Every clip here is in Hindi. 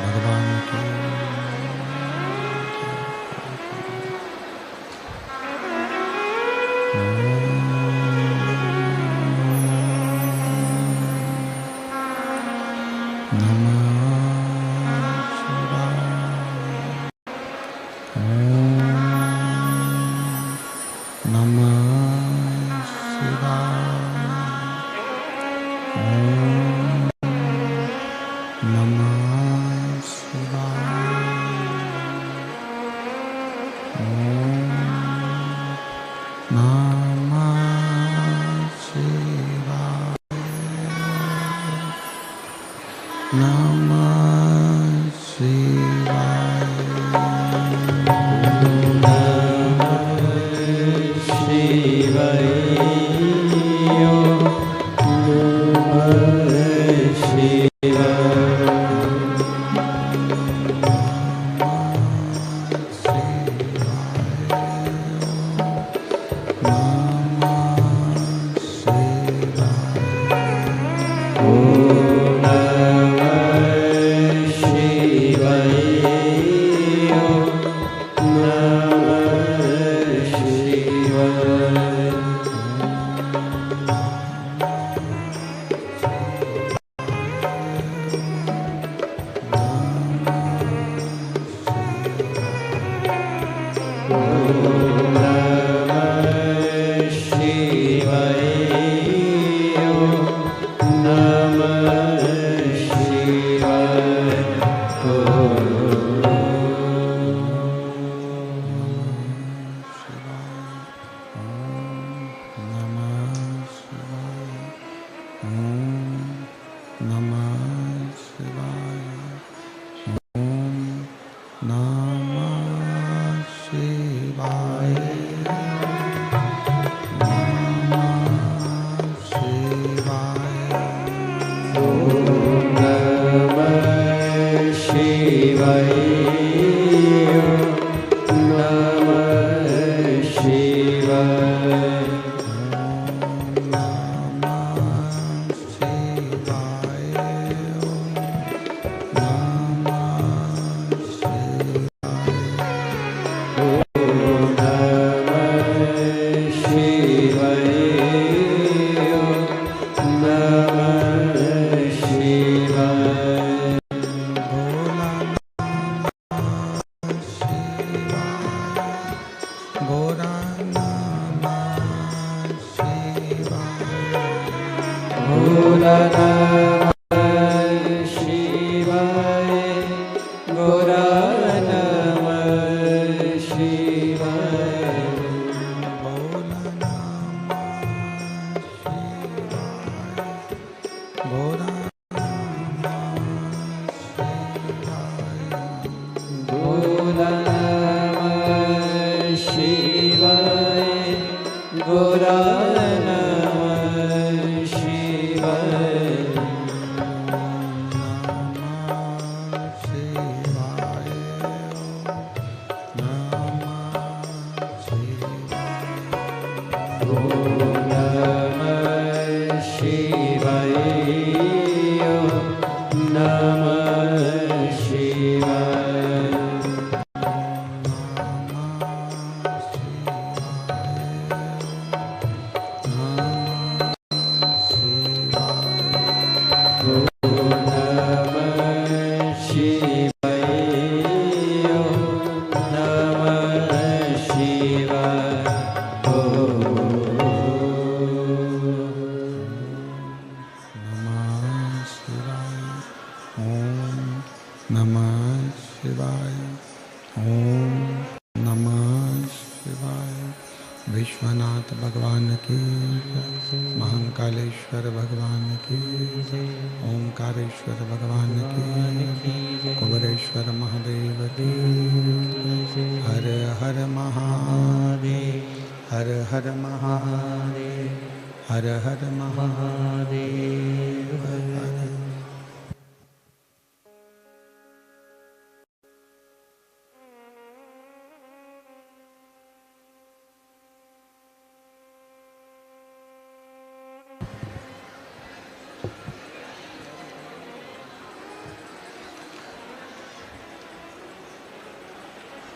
भगवान की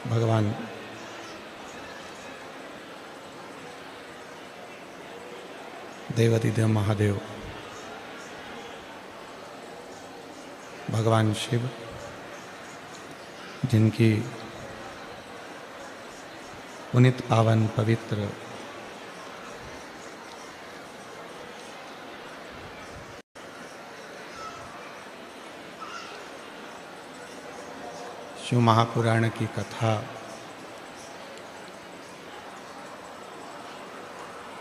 भगवान देवाधिदेव महादेव भगवान शिव, जिनकी पुनित पावन पवित्र शिव महापुराण की कथा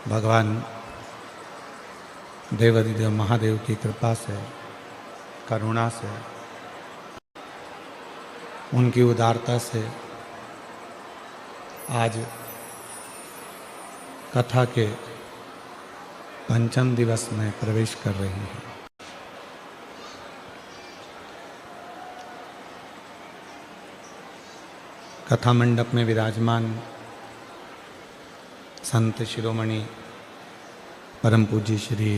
भगवान देवाधिदेव महादेव की कृपा से, करुणा से, उनकी उदारता से आज कथा के पंचम दिवस में प्रवेश कर रही है। कथा मंडप में विराजमान संत शिरोमणि परम पूज्य श्री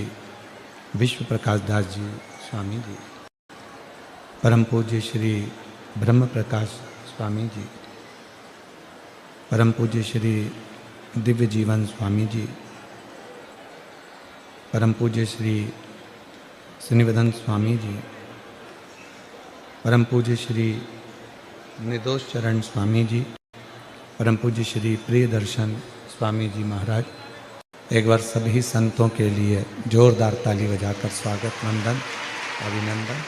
विश्व प्रकाश दास जी स्वामी जी, परम पूज्य श्री ब्रह्म प्रकाश स्वामी जी, परम पूज्य श्री दिव्य जीवन स्वामी जी, परम पूज्य श्री श्रीनिवदन स्वामी जी, परम पूज्य श्री निर्दोष चरण स्वामी जी, परम पूज्य श्री प्रिय दर्शन स्वामी जी महाराज, एक बार सभी संतों के लिए जोरदार ताली बजाकर स्वागत, वंदन, अभिनंदन,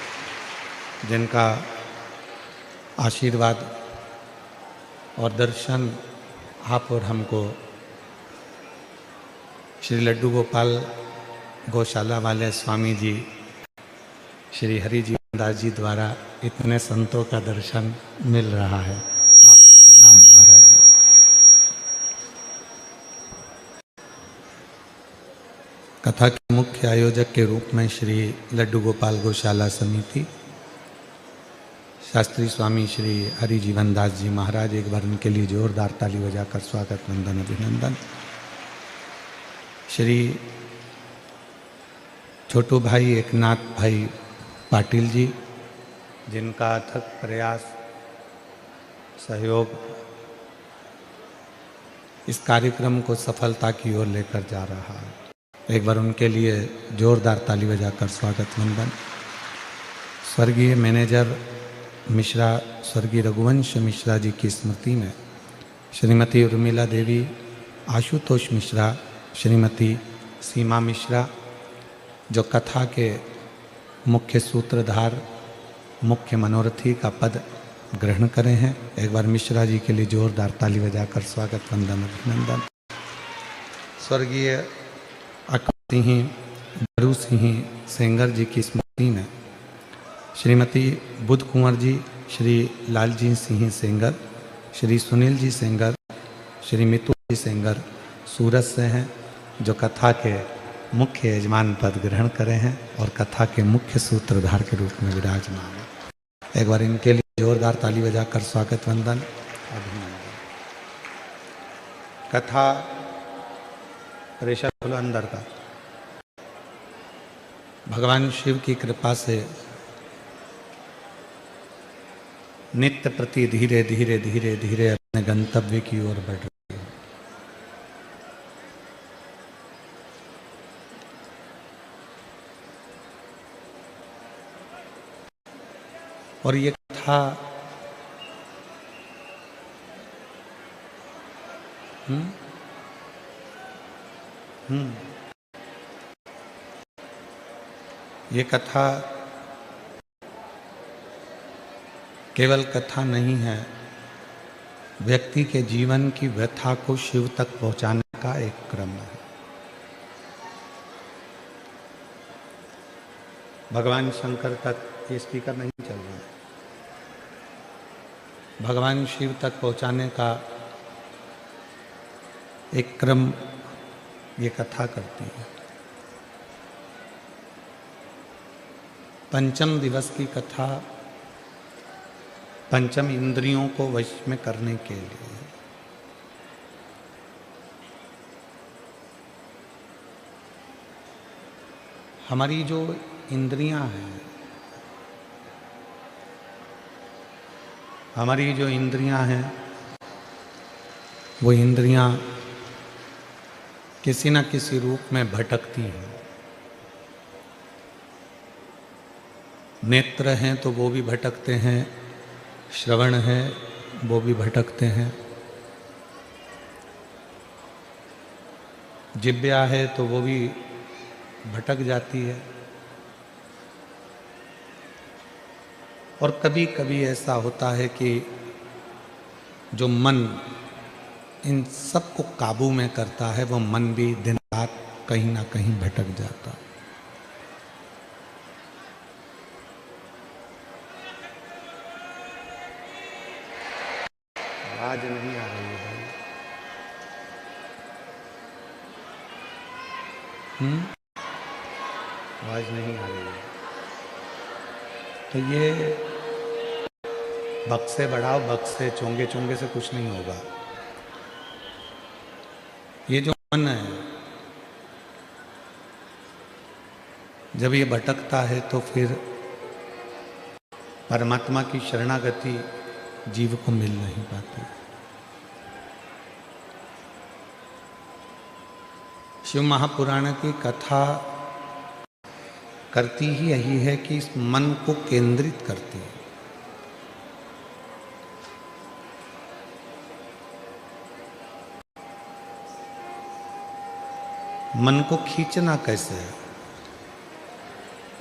जिनका आशीर्वाद और दर्शन आप और हमको श्री लड्डू गोपाल गौशाला वाले स्वामी जी श्री हरि जी दास जी द्वारा इतने संतों का दर्शन मिल रहा है। आपको प्रणाम महाराज जी। कथा के मुख्य आयोजक के रूप में श्री लड्डू गोपाल गौशाला समिति, शास्त्री स्वामी श्री हरि जीवन दास जी महाराज, एक बार उनके लिए जोरदार ताली बजाकर स्वागत, वंदन, अभिनंदन। श्री छोटू भाई एकनाथ भाई पाटिल जी, जिनका अथक प्रयास, सहयोग इस कार्यक्रम को सफलता की ओर लेकर जा रहा है। एक बार उनके लिए जोरदार ताली बजाकर स्वागत, वंदन। स्वर्गीय मैनेजर मिश्रा, स्वर्गीय रघुवंश मिश्रा जी की स्मृति में श्रीमती उर्मिला देवी, आशुतोष मिश्रा, श्रीमती सीमा मिश्रा, जो कथा के मुख्य सूत्रधार, मुख्य मनोरथी का पद ग्रहण करे हैं। एक बार मिश्रा जी के लिए जोरदार ताली बजाकर स्वागत, वंदन, अभिनंदन। स्वर्गीय अकबर सिंह, बरू सिंह सेंगर जी की स्मृति में श्रीमती बुद्ध कुंवर जी, श्री लालजी सिंह सेंगर, श्री सुनील जी सेंगर, श्री मितु जी सेंगर सूरत से हैं, जो कथा के मुख्य यजमान पद ग्रहण करे हैं और कथा के मुख्य सूत्रधार के रूप में विराजमान है। एक बार इनके लिए जोरदार ताली बजाकर स्वागत, वंदन, अभिनंदन। कथा प्रेशर खोलो अंदर का। भगवान शिव की कृपा से नित्य प्रति धीरे धीरे धीरे धीरे अपने गंतव्य की ओर बढ़ रही है। और ये कथा ये कथा केवल कथा नहीं है, व्यक्ति के जीवन की व्यथा को शिव तक पहुंचाने का एक क्रम है। भगवान शंकर तक ये स्पीकर नहीं चल रहा है, भगवान शिव तक पहुंचाने का एक क्रम ये कथा करती है। पंचम दिवस की कथा पंचम इंद्रियों को वश में करने के लिए। हमारी जो इंद्रियां हैं, हमारी जो इंद्रियां हैं वो इंद्रियां किसी न किसी रूप में भटकती हैं। नेत्र हैं तो वो भी भटकते हैं, श्रवण है वो भी भटकते हैं, जिह्वा है तो वो भी भटक जाती है। और कभी कभी ऐसा होता है कि जो मन इन सब को काबू में करता है, वो मन भी दिन रात कहीं ना कहीं भटक जाता है। आवाज नहीं आ रही है भाई। आवाज नहीं आ रही है तो ये बक्से बढ़ाओ, बक्से चोंगे चोंगे से कुछ नहीं होगा। ये जो मन है जब ये भटकता है तो फिर परमात्मा की शरणागति जीव को मिल नहीं पाती। शिव महापुराण की कथा करती ही यही है कि इस मन को केंद्रित करती है। मन को खींचना कैसे है,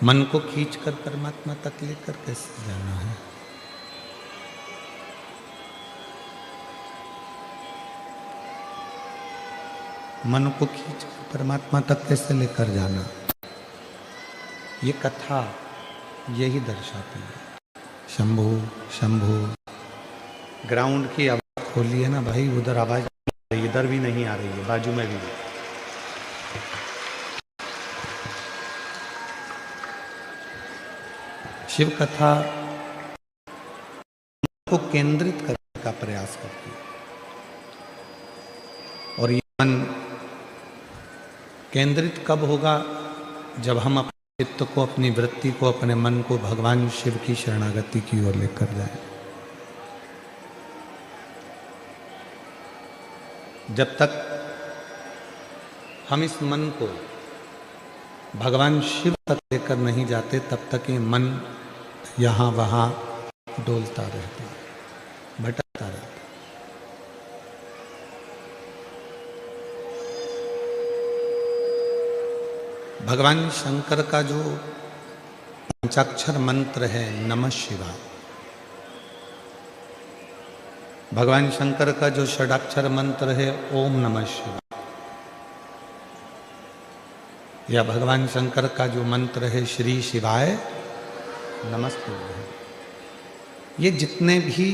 मन को खींचकर परमात्मा तक लेकर कैसे जाना है। मन को खींचकर परमात्मा तक कैसे लेकर जाना, ये कथा यही दर्शाती है। शंभू शंभू। ग्राउंड की आवाज खोली है ना भाई, उधर आवाज इधर भी नहीं आ रही है, बाजू में भी। शिव कथा को केंद्रित करने का प्रयास करती है और ये मन केंद्रित कब होगा, जब हम अपने चित्त को, अपनी वृत्ति को, अपने मन को भगवान शिव की शरणागति की ओर लेकर जाएं। जब तक हम इस मन को भगवान शिव तक लेकर नहीं जाते, तब तक ये मन यहाँ वहाँ डोलता रहता है, भटकता रहता है। भगवान शंकर का जो पंचाक्षर मंत्र है नमः शिवाय, भगवान शंकर का जो षडाक्षर मंत्र है ओम नमः शिवाय, या भगवान शंकर का जो मंत्र है श्री शिवाय नमस्तुभ्यं, ये जितने भी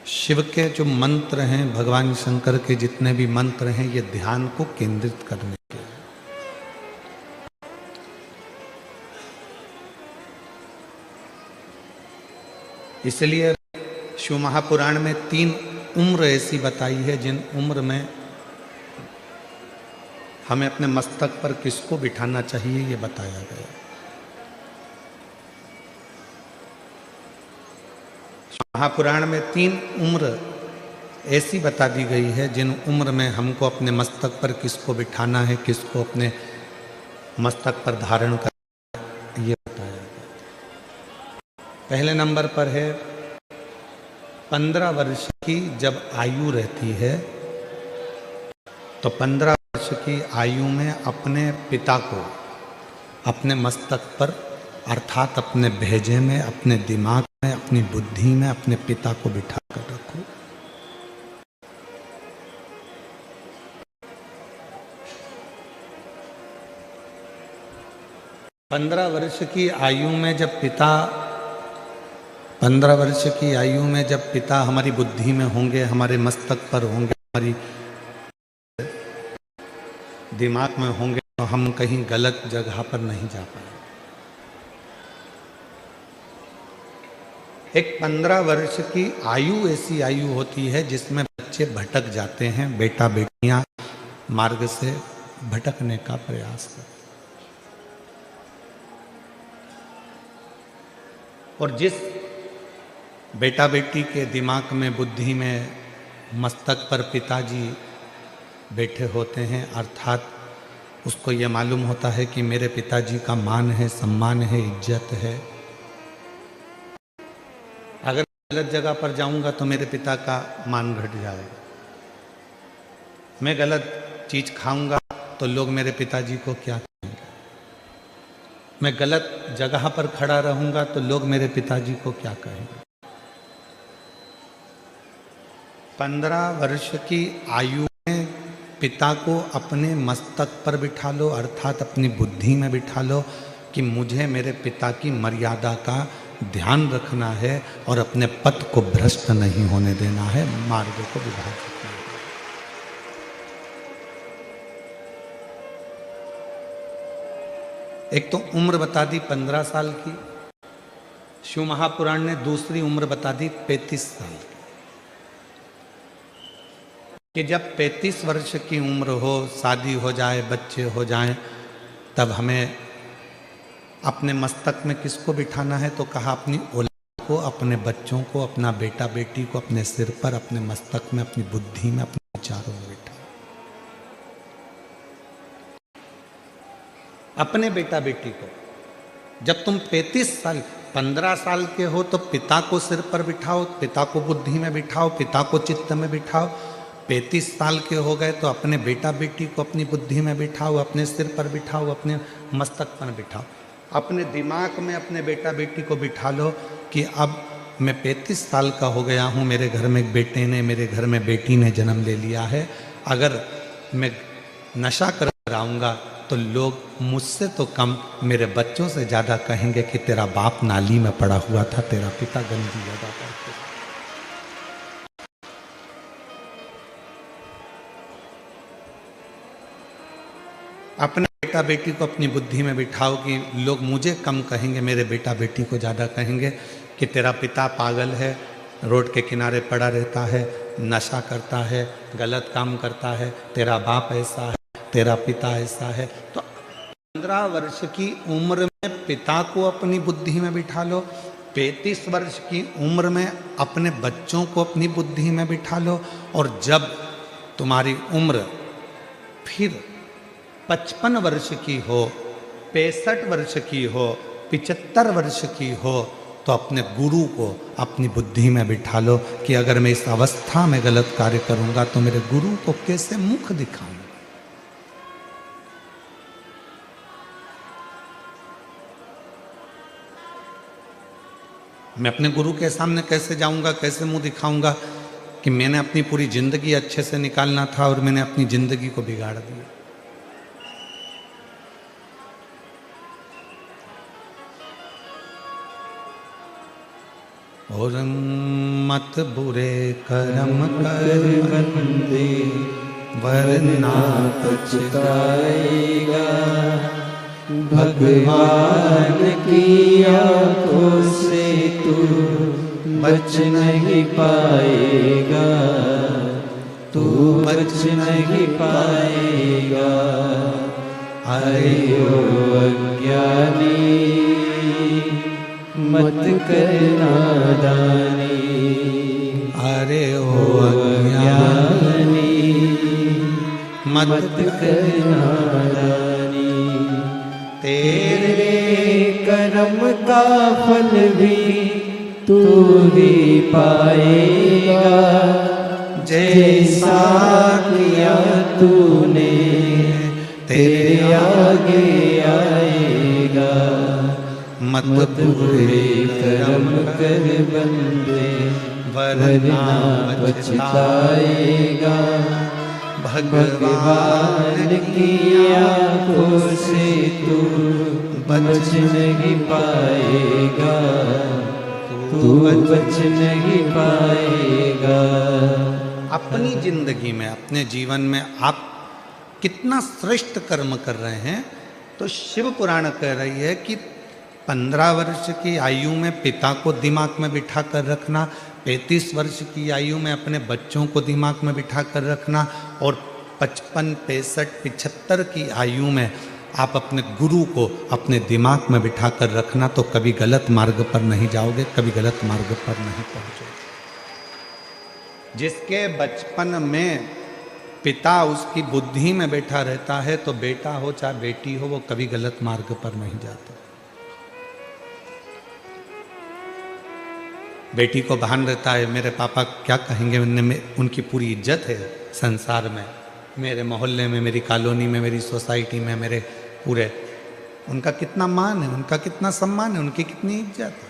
शिव के जो मंत्र हैं, भगवान शंकर के जितने भी मंत्र हैं, ये ध्यान को केंद्रित करने के हैं। इसलिए शिव महापुराण में 3 उम्र ऐसी बताई है जिन उम्र में हमें अपने मस्तक पर किसको बिठाना चाहिए, ये बताया गया। महापुराण में 3 उम्र ऐसी बता दी गई है जिन उम्र में हमको अपने मस्तक पर किसको बिठाना है, किसको अपने मस्तक पर धारण करना है, ये बताया गया। पहले नंबर पर है 15 वर्ष की जब आयु रहती है, तो 15 वर्ष की आयु में अपने पिता को अपने मस्तक पर, अर्थात अपने भेजे में, अपने दिमाग में, अपनी बुद्धि में अपने पिता को बिठा कर रखो। पंद्रह वर्ष की आयु में जब पिता 15 वर्ष की आयु में जब पिता हमारी बुद्धि में होंगे, हमारे मस्तक पर होंगे, हमारी दिमाग में होंगे, तो हम कहीं गलत जगह पर नहीं जा पाएंगे। एक 15 वर्ष की आयु ऐसी आयु होती है जिसमें बच्चे भटक जाते हैं, बेटा बेटियां मार्ग से भटकने का प्रयास करते। और जिस बेटा बेटी के दिमाग में, बुद्धि में मस्तक पर पिताजी बैठे होते हैं, अर्थात उसको ये मालूम होता है कि मेरे पिताजी का मान है, सम्मान है, इज्जत है। अगर गलत जगह पर जाऊंगा तो मेरे पिता का मान घट जाएगा। मैं गलत चीज खाऊंगा तो लोग मेरे पिताजी को क्या कहेंगे। मैं गलत जगह पर खड़ा रहूंगा तो लोग मेरे पिताजी को क्या कहेंगे। 15 वर्ष की आयु में पिता को अपने मस्तक पर बिठा लो, अर्थात अपनी बुद्धि में बिठा लो कि मुझे मेरे पिता की मर्यादा का ध्यान रखना है और अपने पथ को भ्रष्ट नहीं होने देना है, मार्ग को विभाजित करना है। एक तो उम्र बता दी 15 साल की, शिव महापुराण ने दूसरी उम्र बता दी 35 साल की, कि जब 35 वर्ष की उम्र हो, शादी हो जाए, बच्चे हो जाएं, तब हमें अपने मस्तक में किसको बिठाना है? तो कहा अपनी औलाद को, अपने बच्चों को, अपना बेटा बेटी को अपने सिर पर, अपने मस्तक में, अपनी बुद्धि में, अपने विचारों में बिठा। अपने बेटा बेटी को जब तुम 35 साल 15 साल के हो तो पिता को सिर पर बिठाओ, पिता को बुद्धि में बिठाओ, पिता को चित्त में बिठाओ। 35 साल के हो गए तो अपने बेटा बेटी को अपनी बुद्धि में बिठाओ, अपने सिर पर बिठाओ, अपने मस्तक पर बिठाओ। अपने दिमाग में अपने बेटा बेटी को बिठा लो कि अब मैं 35 साल का हो गया हूँ, मेरे घर में एक बेटे ने, मेरे घर में बेटी ने जन्म ले लिया है। अगर मैं नशा कर आऊँगा तो लोग मुझसे तो कम मेरे बच्चों से ज़्यादा कहेंगे कि तेरा बाप नाली में पड़ा हुआ था, तेरा पिता गंदी जगह पर था। अपने बेटा बेटी को अपनी बुद्धि में बिठाओ कि लोग मुझे कम कहेंगे, मेरे बेटा बेटी को ज़्यादा कहेंगे कि तेरा पिता पागल है, रोड के किनारे पड़ा रहता है, नशा करता है, गलत काम करता है, तेरा बाप ऐसा है, तेरा पिता ऐसा है। तो 15 वर्ष की उम्र में पिता को अपनी बुद्धि में बिठा लो, 35 वर्ष की उम्र में अपने बच्चों को अपनी बुद्धि में बिठा लो, और जब तुम्हारी उम्र फिर 55 वर्ष की हो, 65 वर्ष की हो, 75 वर्ष की हो, तो अपने गुरु को अपनी बुद्धि में बिठा लो कि अगर मैं इस अवस्था में गलत कार्य करूंगा तो मेरे गुरु को कैसे मुख दिखाऊं। मैं अपने गुरु के सामने कैसे जाऊंगा, कैसे मुंह दिखाऊंगा कि मैंने अपनी पूरी जिंदगी अच्छे से निकालना था और मैंने अपनी जिंदगी को बिगाड़ दिया। और मत बुरे कर्म कर बंदे वरना पछताएगा, भगवान की आंखों से तू बच नहीं पाएगा, तू बच नहीं पाएगा। अरे ओ अज्ञानी मत करना दानी, अरे ओ अज्ञानी मत करना दानी। तेरे कर्म का फल भी तू ही पाएगा, जैसा किया तूने तेरे आगे आएगा। मत बुरे कर्म कर बंदे वरना पछताएगा, भगवान की आंखों से तू बच नहीं पाएगा, तू बच नहीं पाएगा। अपनी जिंदगी में, अपने जीवन में आप कितना श्रेष्ठ कर्म कर रहे हैं, तो शिव पुराण कह रही है कि 15 वर्ष की आयु में पिता को दिमाग में बिठा कर रखना, 35 वर्ष की आयु में अपने बच्चों को दिमाग में बिठा कर रखना, और 55, 65, 75 की आयु में आप अपने गुरु को अपने दिमाग में बिठा कर रखना, तो कभी गलत मार्ग पर नहीं जाओगे, कभी गलत मार्ग पर नहीं पहुंचोगे। जिसके बचपन में पिता उसकी बुद्धि में बैठा रहता है तो बेटा हो चाहे बेटी हो वो कभी गलत मार्ग पर नहीं जाते। बेटी को भान रहता है मेरे पापा क्या कहेंगे, उनकी पूरी इज्जत है संसार में, मेरे मोहल्ले में, मेरी कॉलोनी में, मेरी सोसाइटी में, मेरे पूरे, उनका कितना मान है, उनका कितना सम्मान है, उनकी कितनी इज्जत है।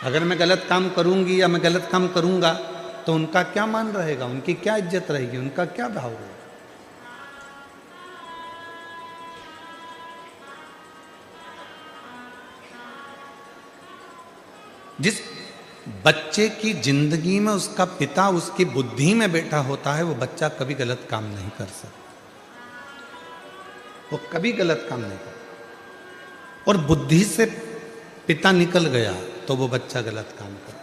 अगर मैं गलत काम करूंगी या मैं गलत काम करूंगा तो उनका क्या मान रहेगा, उनकी क्या इज्जत रहेगी, उनका क्या भाव रहेगा। जिस बच्चे की जिंदगी में उसका पिता उसकी बुद्धि में बैठा होता है वो बच्चा कभी गलत काम नहीं कर सकता, वो कभी गलत काम नहीं कर। और बुद्धि से पिता निकल गया तो वो बच्चा गलत काम कर।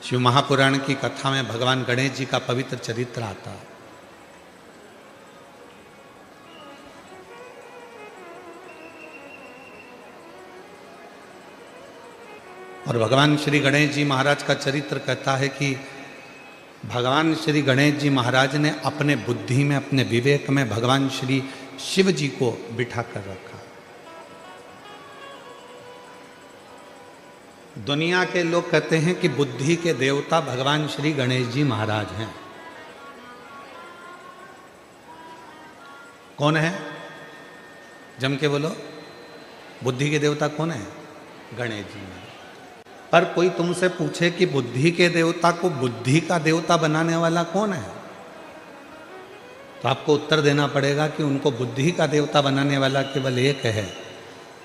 शिव महापुराण की कथा में भगवान गणेश जी का पवित्र चरित्र आता है। और भगवान श्री गणेश जी महाराज का चरित्र कहता है कि भगवान श्री गणेश जी महाराज ने अपने बुद्धि में, अपने विवेक में भगवान श्री शिव जी को बिठा कर रखा। दुनिया के लोग कहते हैं कि बुद्धि के देवता भगवान श्री गणेश जी महाराज हैं। कौन है? जम के बोलो, बुद्धि के देवता कौन है? गणेश जी महाराज। पर कोई तुमसे पूछे कि बुद्धि के देवता को बुद्धि का देवता बनाने वाला कौन है, तो आपको उत्तर देना पड़ेगा कि उनको बुद्धि का देवता बनाने वाला केवल एक है।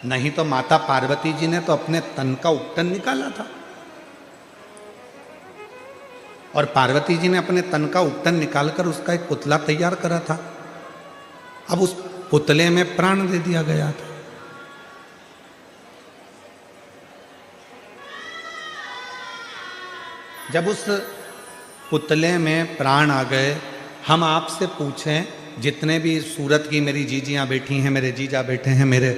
नहीं तो माता पार्वती जी ने तो अपने तन का उपटन निकाला था, और पार्वती जी ने अपने तन का उपटन निकालकर उसका एक पुतला तैयार करा था। अब उस पुतले में प्राण दे दिया गया था। जब उस पुतले में प्राण आ गए, हम आपसे पूछें, जितने भी सूरत की मेरी जीजियाँ बैठी हैं, मेरे जीजा बैठे हैं, मेरे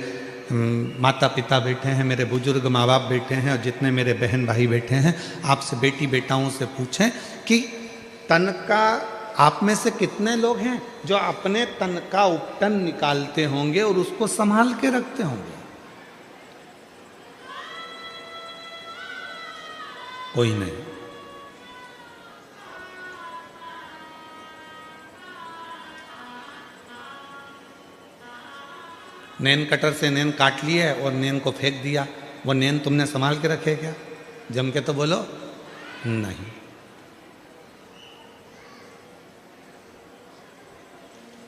माता पिता बैठे हैं, मेरे बुजुर्ग माँ बाप बैठे हैं, और जितने मेरे बहन भाई बैठे हैं, आपसे बेटी बेटाओं से पूछें कि तन का आप में से कितने लोग हैं जो अपने तन का उपटन निकालते होंगे और उसको संभाल के रखते होंगे? कोई नहीं। नैन कटर से नैन काट लिए और नैन को फेंक दिया, वो नैन तुमने संभाल के रखे क्या? जम के तो बोलो नहीं।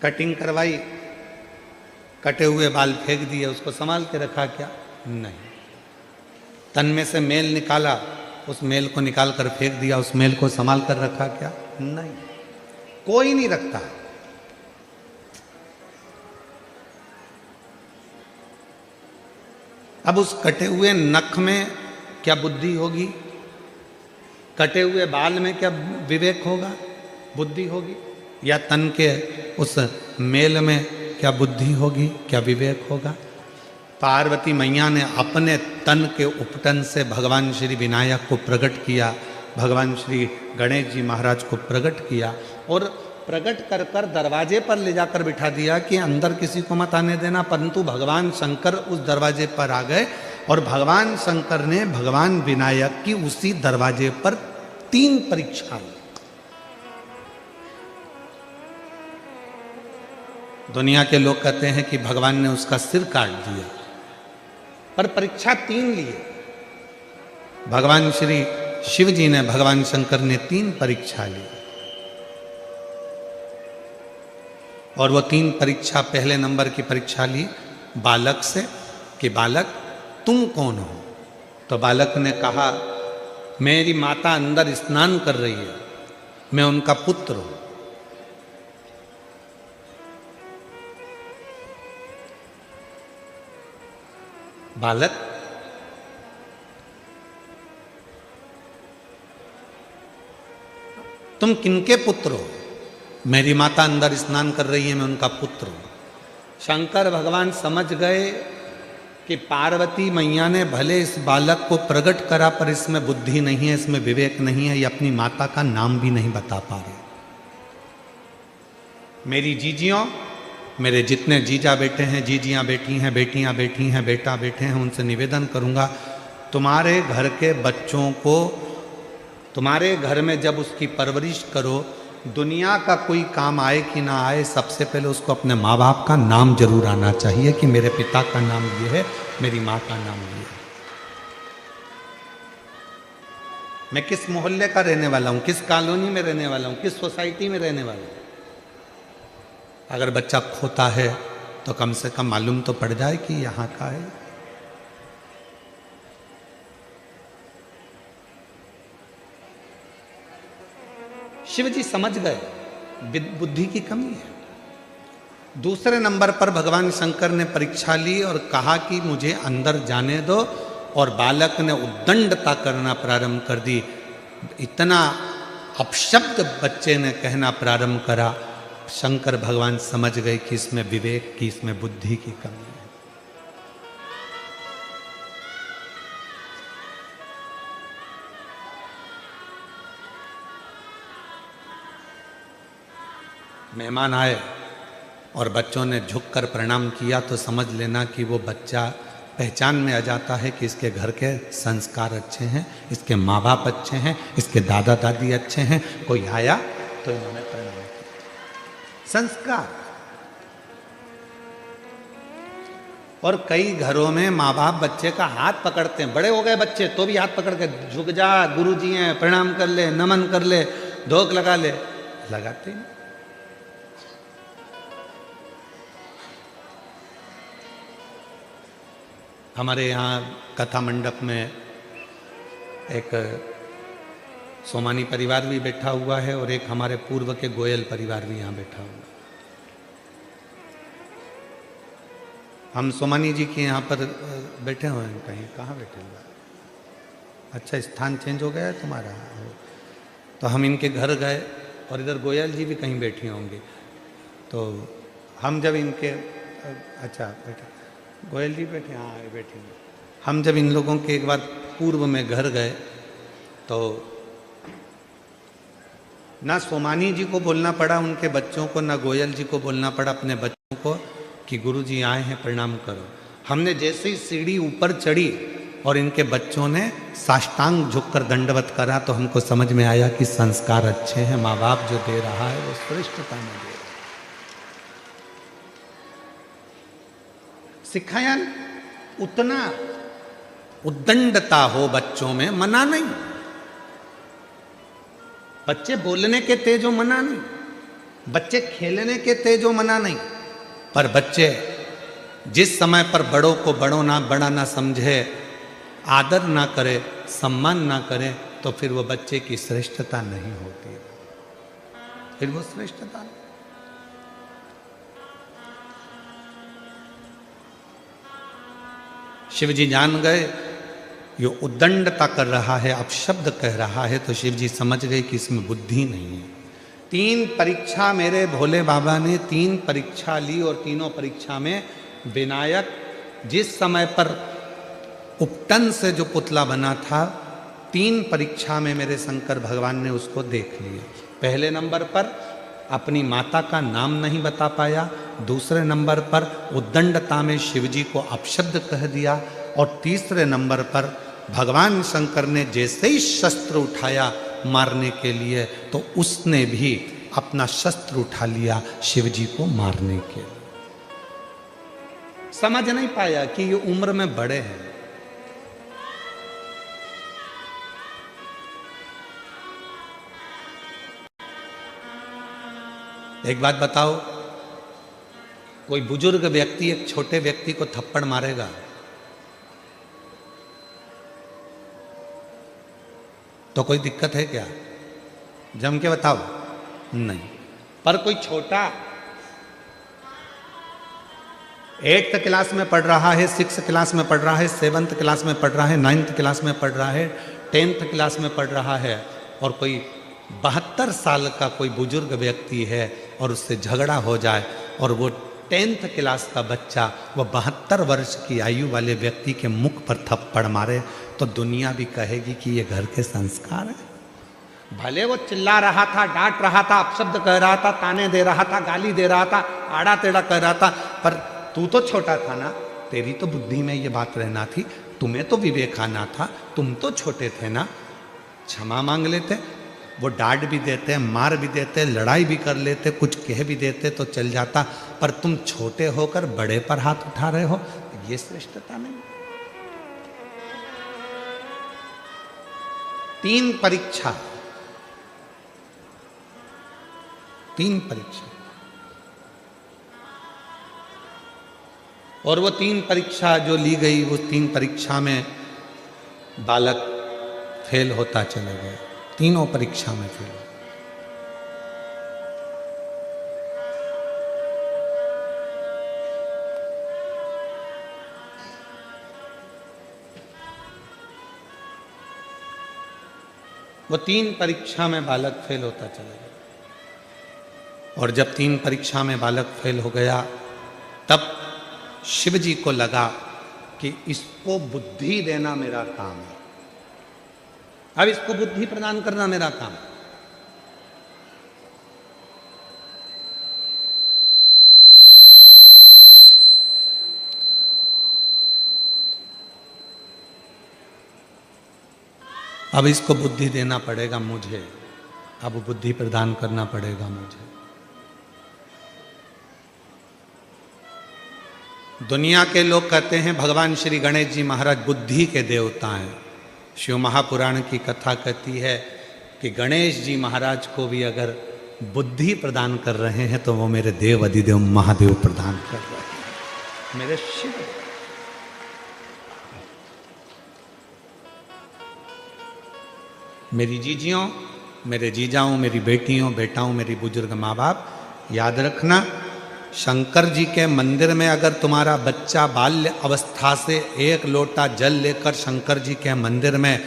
कटिंग करवाई, कटे हुए बाल फेंक दिए, उसको संभाल के रखा क्या? नहीं। तन में से मेल निकाला, उस मेल को निकाल कर फेंक दिया, उस मेल को संभाल कर रखा क्या? नहीं, कोई नहीं रखता। अब उस कटे हुए नख में क्या बुद्धि होगी? कटे हुए बाल में क्या विवेक होगा, बुद्धि होगी? या तन के उस मेल में क्या बुद्धि होगी, क्या विवेक होगा? पार्वती मैया ने अपने तन के उपटन से भगवान श्री विनायक को प्रकट किया, भगवान श्री गणेश जी महाराज को प्रकट किया, और प्रकट कर कर दरवाजे पर ले जाकर बिठा दिया कि अंदर किसी को मत आने देना। परंतु भगवान शंकर उस दरवाजे पर आ गए, और भगवान शंकर ने भगवान विनायक की उसी दरवाजे पर 3 परीक्षा ली। दुनिया के लोग कहते हैं कि भगवान ने उसका सिर काट दिया, पर परीक्षा 3 लिए। भगवान श्री शिव जी ने, भगवान शंकर ने 3 परीक्षा ली, और वो 3 परीक्षा, पहले नंबर की परीक्षा ली बालक से कि बालक तुम कौन हो? तो बालक ने कहा मेरी माता अंदर स्नान कर रही है, मैं उनका पुत्र हूं। बालक, तुम किनके पुत्र हो? मेरी माता अंदर स्नान कर रही है, मैं उनका पुत्र हूं। शंकर भगवान समझ गए कि पार्वती मैया ने भले इस बालक को प्रकट करा पर इसमें बुद्धि नहीं है, इसमें विवेक नहीं है, ये अपनी माता का नाम भी नहीं बता पा रहे। मेरी जीजियों, मेरे जितने जीजा बेटे हैं, जीजियां बेटी हैं, बेटियां बेटी हैं, बेटा बेटे हैं, उनसे निवेदन करूंगा, तुम्हारे घर के बच्चों को तुम्हारे घर में जब उसकी परवरिश करो, दुनिया का कोई काम आए कि ना आए, सबसे पहले उसको अपने माँ बाप का नाम जरूर आना चाहिए कि मेरे पिता का नाम ये है, मेरी माँ का नाम ये है। मैं किस मोहल्ले का रहने वाला हूँ, किस कॉलोनी में रहने वाला हूँ, किस सोसाइटी में रहने वाला हूँ। अगर बच्चा खोता है तो कम से कम मालूम तो पड़ जाए कि यहाँ का है। शिव जी समझ गए बुद्धि की कमी है। दूसरे नंबर पर भगवान शंकर ने परीक्षा ली और कहा कि मुझे अंदर जाने दो, और बालक ने उद्दंडता करना प्रारंभ कर दी। इतना अपशब्द बच्चे ने कहना प्रारंभ करा, शंकर भगवान समझ गए कि इसमें विवेक की, इसमें बुद्धि की कमी है। मेहमान आए और बच्चों ने झुककर प्रणाम किया तो समझ लेना कि वो बच्चा पहचान में आ जाता है कि इसके घर के संस्कार अच्छे हैं, इसके माँ बाप अच्छे हैं, इसके दादा दादी अच्छे हैं। कोई आया तो इन्होंने प्रणाम किया। संस्कार। और कई घरों में माँ बाप बच्चे का हाथ पकड़ते हैं, बड़े हो गए बच्चे तो भी हाथ पकड़ के झुक जा, गुरुजी हैं, प्रणाम कर ले, नमन कर ले, धोख लगा ले, लगाते हैं। हमारे यहाँ कथा मंडप में एक सोमानी परिवार भी बैठा हुआ है और एक हमारे पूर्व के गोयल परिवार भी यहाँ बैठा हुआ है। हम सोमानी जी के यहाँ पर बैठे हुए हैं। कहीं कहाँ बैठे हुए? अच्छा, स्थान चेंज हो गया है तुम्हारा। तो हम इनके घर गए और इधर गोयल जी भी कहीं बैठी होंगी। तो हम जब इनके, अच्छा बैठे गोयल जी बैठे, हाँ ये बैठे। हम जब इन लोगों के एक बार पूर्व में घर गए तो ना सोमानी जी को बोलना पड़ा उनके बच्चों को, ना गोयल जी को बोलना पड़ा अपने बच्चों को कि गुरुजी आए हैं, प्रणाम करो। हमने जैसे ही सीढ़ी ऊपर चढ़ी और इनके बच्चों ने साष्टांग झुककर दंडवत करा तो हमको समझ में आया कि संस्कार अच्छे हैं, माँ बाप जो दे रहा है वो श्रेष्ठता में दे रहा है। सिखाया उतना उद्दंडता हो बच्चों में, मना नहीं। बच्चे बोलने के तेजो मना नहीं, बच्चे खेलने के तेजो मना नहीं, पर बच्चे जिस समय पर बड़ों को बड़ा ना समझे, आदर ना करे, सम्मान ना करे, तो फिर वो बच्चे की श्रेष्ठता नहीं होती, फिर वो श्रेष्ठता नहीं। शिव जी जान गए ये उद्दंडता कर रहा है, अपशब्द कह रहा है, तो शिव जी समझ गए कि इसमें बुद्धि नहीं है। 3 परीक्षा मेरे भोले बाबा ने 3 परीक्षा ली और तीनों परीक्षा में विनायक जिस समय पर उपटन से जो पुतला बना था, 3 परीक्षा में मेरे शंकर भगवान ने उसको देख लिया। पहले नंबर पर अपनी माता का नाम नहीं बता पाया, दूसरे नंबर पर उद्दंडता में शिवजी को अपशब्द कह दिया, और तीसरे नंबर पर भगवान शंकर ने जैसे ही शस्त्र उठाया मारने के लिए तो उसने भी अपना शस्त्र उठा लिया शिवजी को मारने के लिए। समझ नहीं पाया कि ये उम्र में बड़े हैं। एक बात बताओ, कोई बुजुर्ग व्यक्ति एक छोटे व्यक्ति को थप्पड़ मारेगा? तो कोई दिक्कत है क्या? जम के बताओ, नहीं। पर कोई छोटा 8th क्लास में पढ़ रहा है, 6th क्लास में पढ़ रहा है, 7th क्लास में पढ़ रहा है, 9th क्लास में पढ़ रहा है, 10th क्लास में पढ़ रहा है, और कोई 72 साल का कोई बुजुर्ग व्यक्ति है और उससे झगड़ा हो जाए और वो 10th क्लास का बच्चा वो 72 वर्ष की आयु वाले व्यक्ति के मुख पर थप्पड़ मारे तो दुनिया भी कहेगी कि ये घर के संस्कार है। भले वो चिल्ला रहा था, डांट रहा था, अपशब्द कह रहा था, ताने दे रहा था, गाली दे रहा था, आड़ा टेढ़ा कर रहा था, पर तू तो छोटा था ना, तेरी तो बुद्धि में ये बात रहना थी, तुम्हें तो विवेक आना था, तुम तो छोटे थे ना। क्षमा मांग लेते, वो डांट भी देते, मार भी देते, लड़ाई भी कर लेते, कुछ कह भी देते तो चल जाता, पर तुम छोटे होकर बड़े पर हाथ उठा रहे हो, ये श्रेष्ठता नहीं। 3 परीक्षा, 3 परीक्षा, और वो 3 परीक्षा जो ली गई, वो 3 परीक्षा में बालक फेल होता चला गया, तीनों परीक्षा में फेल। वो 3 परीक्षा में बालक फेल होता चला गया, और जब 3 परीक्षा में बालक फेल हो गया तब शिव जी को लगा कि इसको बुद्धि देना मेरा काम है, अब इसको बुद्धि प्रदान करना मेरा काम। अब इसको बुद्धि देना पड़ेगा मुझे, अब बुद्धि प्रदान करना पड़ेगा मुझे। दुनिया के लोग कहते हैं भगवान श्री गणेश जी महाराज बुद्धि के देवता हैं। शिव महापुराण की कथा कहती है कि गणेश जी महाराज को भी अगर बुद्धि प्रदान कर रहे हैं तो वो मेरे देव अधिदेव महादेव प्रदान कर रहे हैं, मेरे शिव। मेरी जीजियों, मेरे जीजाओं, मेरी बेटियों, बेटाओं, मेरी बुजुर्ग माँ बाप, याद रखना, शंकर जी के मंदिर में अगर तुम्हारा बच्चा बाल्य अवस्था से 1 लोटा जल लेकर शंकर जी के मंदिर में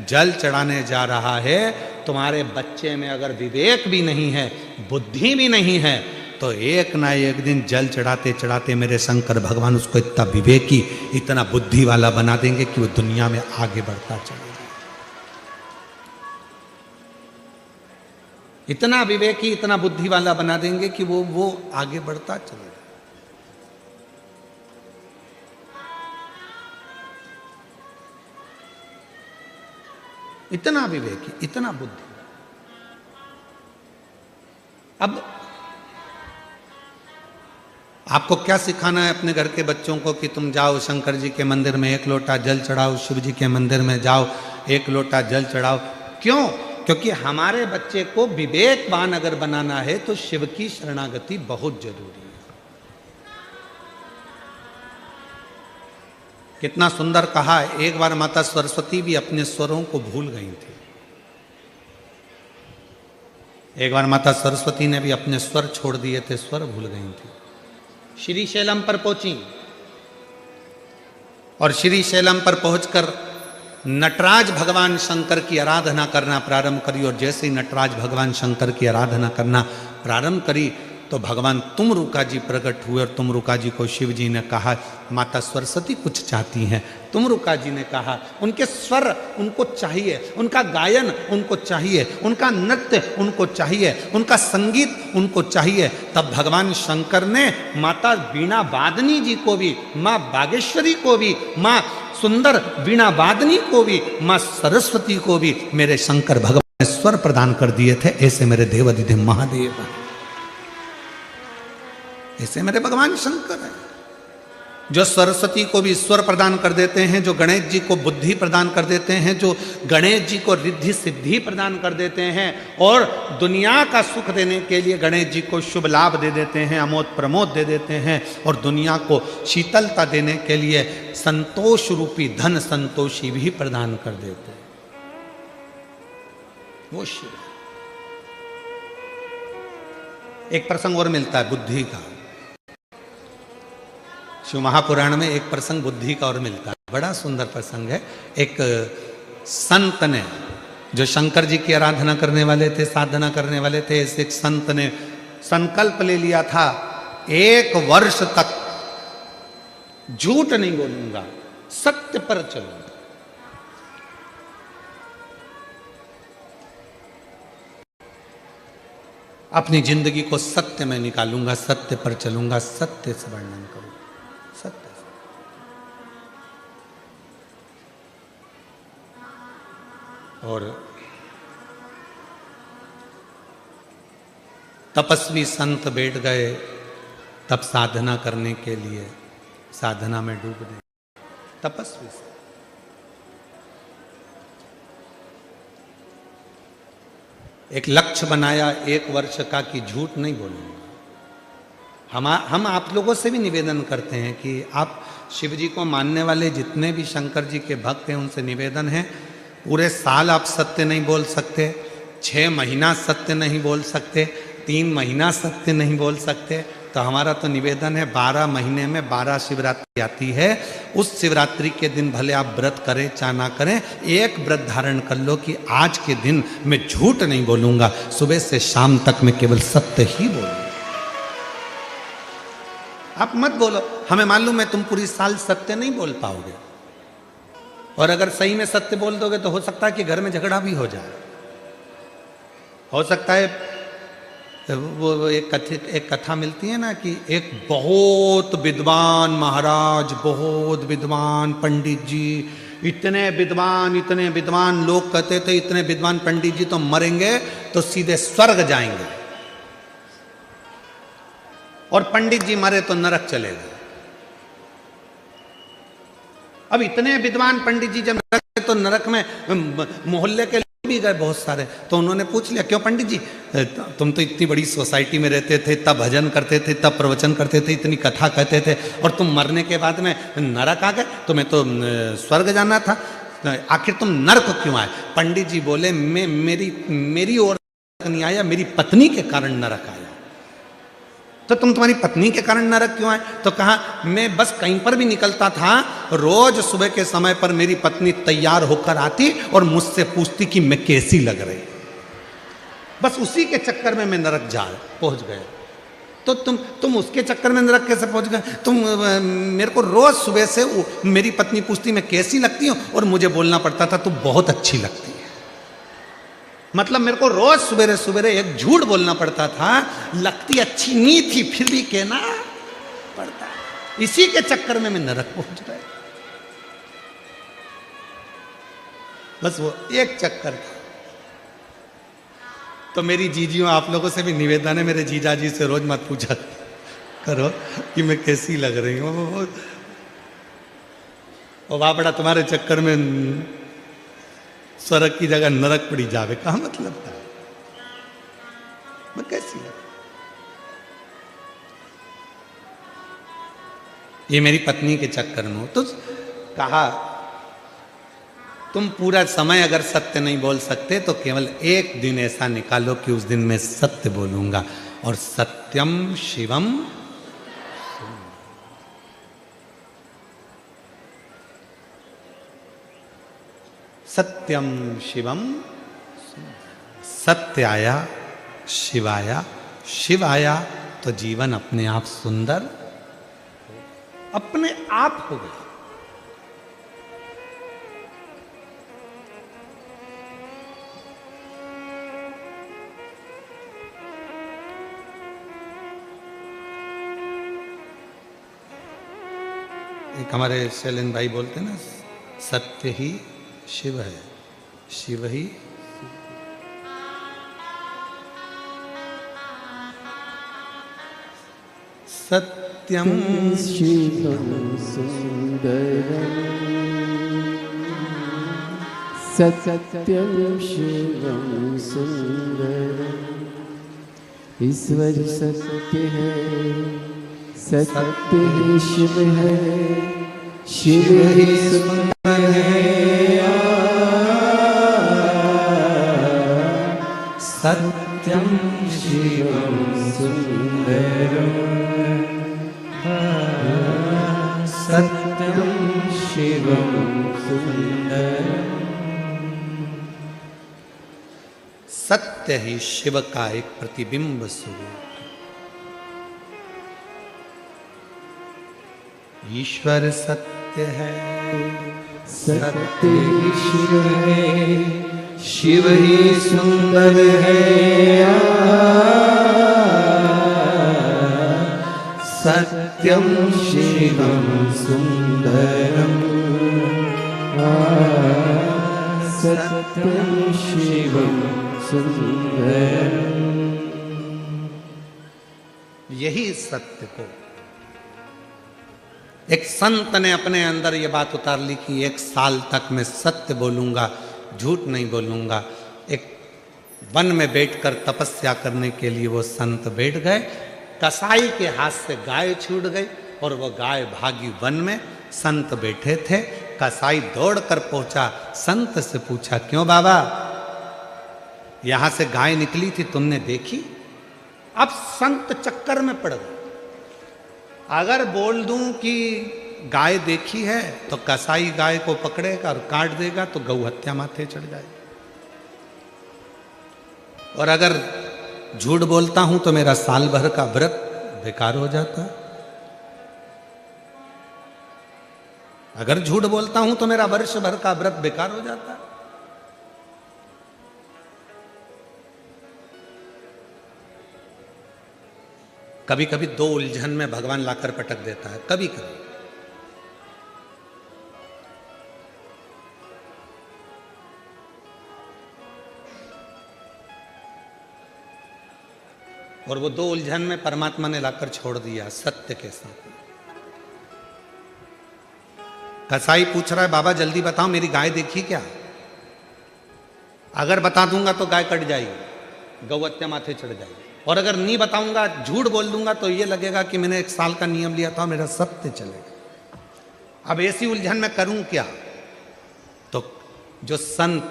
जल चढ़ाने जा रहा है, तुम्हारे बच्चे में अगर विवेक भी नहीं है, बुद्धि भी नहीं है, तो एक ना एक दिन जल चढ़ाते चढ़ाते मेरे शंकर भगवान उसको इतना विवेकी, इतना बुद्धि वाला बना देंगे कि वो दुनिया में आगे बढ़ता चलेगा। इतना विवेकी, इतना बुद्धि वाला बना देंगे कि वो आगे बढ़ता चलेगा। इतना विवेकी, इतना बुद्धि। अब आपको क्या सिखाना है अपने घर के बच्चों को कि तुम जाओ शंकर जी के मंदिर में 1 लोटा जल चढ़ाओ, शिव जी के मंदिर में जाओ 1 लोटा जल चढ़ाओ। क्यों? क्योंकि हमारे बच्चे को विवेकवान अगर बनाना है तो शिव की शरणागति बहुत जरूरी है। कितना सुंदर कहा, एक बार माता सरस्वती भी अपने स्वरों को भूल गई थी। एक बार माता सरस्वती ने भी अपने स्वर छोड़ दिए थे, स्वर भूल गई थी। श्री शैलम पर पहुंची और श्री शैलम पर पहुंचकर नटराज भगवान शंकर की आराधना करना प्रारंभ करी। और जैसे ही नटराज भगवान शंकर की आराधना करना प्रारंभ करी तो भगवान तुमरुका जी प्रकट हुए और तुमरुका जी को शिव जी ने कहा माता सरस्वती कुछ चाहती हैं। तुमरुका जी ने कहा उनके स्वर उनको चाहिए, उनका गायन उनको चाहिए, उनका नृत्य उनको चाहिए, उनका संगीत उनको चाहिए। तब भगवान शंकर ने माता वीणा वादनी जी को भी, माँ बागेश्वरी को भी, माँ सुंदर वीणा वादनी को भी, माँ सरस्वती को भी मेरे शंकर भगवान ने स्वर प्रदान कर दिए थे। ऐसे मेरे देव अधिदेव महादेव हैं, ऐसे मेरे भगवान शंकर हैं जो सरस्वती को भी स्वर प्रदान कर देते हैं, जो गणेश जी को बुद्धि प्रदान कर देते हैं, जो गणेश जी को रिद्धि सिद्धि प्रदान कर देते हैं और दुनिया का सुख देने के लिए गणेश जी को शुभ लाभ दे देते हैं, अमोद प्रमोद दे देते हैं और दुनिया को शीतलता देने के लिए संतोष रूपी धन संतोषी भी प्रदान कर देते हैं। वो शिव। एक प्रसंग और मिलता है बुद्धि का। शिव महापुराण में एक प्रसंग बुद्धि का और मिलता है, बड़ा सुंदर प्रसंग है। एक संत ने, जो शंकर जी की आराधना करने वाले थे, साधना करने वाले थे, ऐसे एक संत ने संकल्प ले लिया था 1 वर्ष तक झूठ नहीं बोलूंगा, सत्य पर चलूंगा। अपनी जिंदगी को सत्य में निकालूंगा, सत्य पर चलूंगा, सत्य से वर्णन करूंगा, सत्य से। और तपस्वी संत बैठ गए तब साधना करने के लिए, साधना में डूब गए तपस्वी से। एक लक्ष्य बनाया 1 वर्ष का कि झूठ नहीं बोलूंगा। हम आप लोगों से भी निवेदन करते हैं कि आप शिव जी को मानने वाले जितने भी शंकर जी के भक्त हैं उनसे निवेदन है, पूरे साल आप सत्य नहीं बोल सकते, 6 महीना सत्य नहीं बोल सकते, 3 महीना सत्य नहीं बोल सकते, तो हमारा तो निवेदन है 12 महीने में 12 शिवरात्रि आती है, उस शिवरात्रि के दिन भले आप व्रत करें चाहे ना करें, एक व्रत धारण कर लो कि आज के दिन मैं झूठ नहीं बोलूंगा, सुबह से शाम तक मैं केवल सत्य ही बोलूंगा। आप मत बोलो, हमें मालूम है तुम पूरी साल सत्य नहीं बोल पाओगे, और अगर सही में सत्य बोल दोगे तो हो सकता है कि घर में झगड़ा भी हो जाए। हो सकता है वो एक कथा मिलती है ना कि एक बहुत विद्वान महाराज, बहुत विद्वान पंडित जी, इतने विद्वान लोग कहते थे इतने विद्वान पंडित जी तो मरेंगे तो सीधे स्वर्ग जाएंगे, और पंडित जी मरे तो नरक चले गए। अब इतने विद्वान पंडित जी जब नरक गए तो नरक में मोहल्ले के भी गए बहुत सारे, तो उन्होंने पूछ लिया क्यों पंडित जी, तुम तो इतनी बड़ी सोसाइटी में रहते थे, तब भजन करते थे, तब प्रवचन करते थे, इतनी कथा कहते थे, और तुम मरने के बाद में नरक आ गए, तुम्हें तो स्वर्ग जाना था, आखिर तुम नरक क्यों आए? पंडित जी बोले मेरी ओर नहीं आया, मेरी पत्नी के कारण नरक आया। तो तुम तुम्हारी पत्नी के कारण नरक क्यों आए? तो कहा मैं बस कहीं पर भी निकलता था, रोज सुबह के समय पर मेरी पत्नी तैयार होकर आती और मुझसे पूछती कि मैं कैसी लग रही, बस उसी के चक्कर में मैं नरक पहुंच गया। तो तुम उसके चक्कर में नरक कैसे पहुंच गए? तुम मेरे को रोज सुबह से मेरी पत्नी पूछती मैं कैसी लगती हूँ, और मुझे बोलना पड़ता था तू बहुत अच्छी लगती है। मतलब मेरे को रोज सवेरे सवेरे एक झूठ बोलना पड़ता था, लगती अच्छी नहीं थी फिर भी कहना पड़ता, इसी के चक्कर में मैं नरक पहुंच गया। बस वो एक चक्कर था। तो मेरी जीजियों, आप लोगों से भी निवेदन है, मेरे जीजा जी से रोज मत पूछा करो कि मैं कैसी लग रही हूँ, और बापड़ा तुम्हारे चक्कर में स्वर्ग की जगह नरक पड़ी जावे, कहा मतलब था मैं कैसी लग। ये मेरी पत्नी के चक्कर में हो। तो कहा तुम पूरा समय अगर सत्य नहीं बोल सकते तो केवल एक दिन ऐसा निकालो कि उस दिन मैं सत्य बोलूंगा, और सत्यम शिवम, सत्यम शिवम, सत्य आया, शिव आया, शिव आया तो जीवन अपने आप सुंदर अपने आप हो गया। एक हमारे शैलेंद्र भाई बोलते हैं ना, सत्य ही शिव है, शिव ही सत्यम शिवम सुंदरम, सत्यम शिवम सुंदरम, ईश्वर सत्य है, सत्य ही शिव है, शिव ही सुंदर है, सत्यम शिवम सुंदरम, सत्यम शिवम सुंदरम। सत्य ही शिव का एक प्रतिबिंब स्वरूप। ईश्वर सत्य है, सत्य ईश्वर है, शिव ही सुंदर है। सत्यम शिवम सुंदरम, सत्यम शिवम सुंदरम। यही सत्य को एक संत ने अपने अंदर ये बात उतार ली कि 1 साल तक मैं सत्य बोलूंगा, झूठ नहीं बोलूंगा। एक वन में बैठकर तपस्या करने के लिए वो संत बैठ गए। कसाई के हाथ से गाय छूट गई और वो गाय भागी वन में। संत बैठे थे, कसाई दौड़कर पहुंचा, संत से पूछा, क्यों बाबा, यहां से गाय निकली थी, तुमने देखी? अब संत चक्कर में पड़ गए। अगर बोल दूं कि गाय देखी है तो कसाई गाय को पकड़ेगा और काट देगा तो गौ हत्या माथे चढ़ जाएगी, और अगर झूठ बोलता हूं तो मेरा साल भर का व्रत बेकार हो जाता। अगर झूठ बोलता हूं तो मेरा वर्ष भर का व्रत बेकार हो जाता। कभी कभी 2 उलझन में भगवान लाकर पटक देता है, कभी कभी। और वो 2 उलझन में परमात्मा ने लाकर छोड़ दिया सत्य के साथ। कसाई पूछ रहा है, बाबा जल्दी बताओ मेरी गाय देखी क्या? अगर बता दूंगा तो गाय कट जाएगी, गौ हत्या माथे चढ़ जाएगी, और अगर नहीं बताऊंगा, झूठ बोल दूंगा तो ये लगेगा कि मैंने 1 साल का नियम लिया था, मेरा सत्य चलेगा। अब ऐसी उलझन में करूं क्या? तो जो संत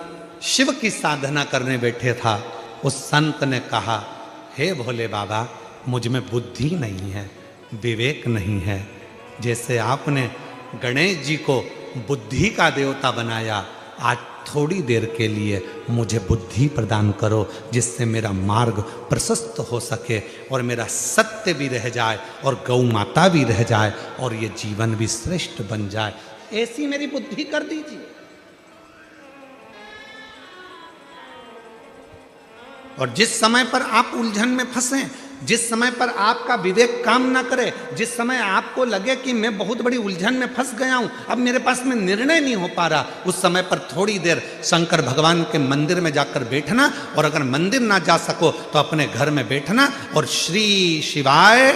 शिव की साधना करने बैठे था, उस संत ने कहा, हे भोले बाबा, मुझ में बुद्धि नहीं है, विवेक नहीं है। जैसे आपने गणेश जी को बुद्धि का देवता बनाया, आज थोड़ी देर के लिए मुझे बुद्धि प्रदान करो, जिससे मेरा मार्ग प्रशस्त हो सके और मेरा सत्य भी रह जाए और गौ माता भी रह जाए और ये जीवन भी श्रेष्ठ बन जाए। ऐसी मेरी बुद्धि कर दीजिए। और जिस समय पर आप उलझन में फंसे, जिस समय पर आपका विवेक काम ना करे, जिस समय आपको लगे कि मैं बहुत बड़ी उलझन में फंस गया हूं, अब मेरे पास में निर्णय नहीं हो पा रहा, उस समय पर थोड़ी देर शंकर भगवान के मंदिर में जाकर बैठना, और अगर मंदिर ना जा सको तो अपने घर में बैठना और श्री शिवाय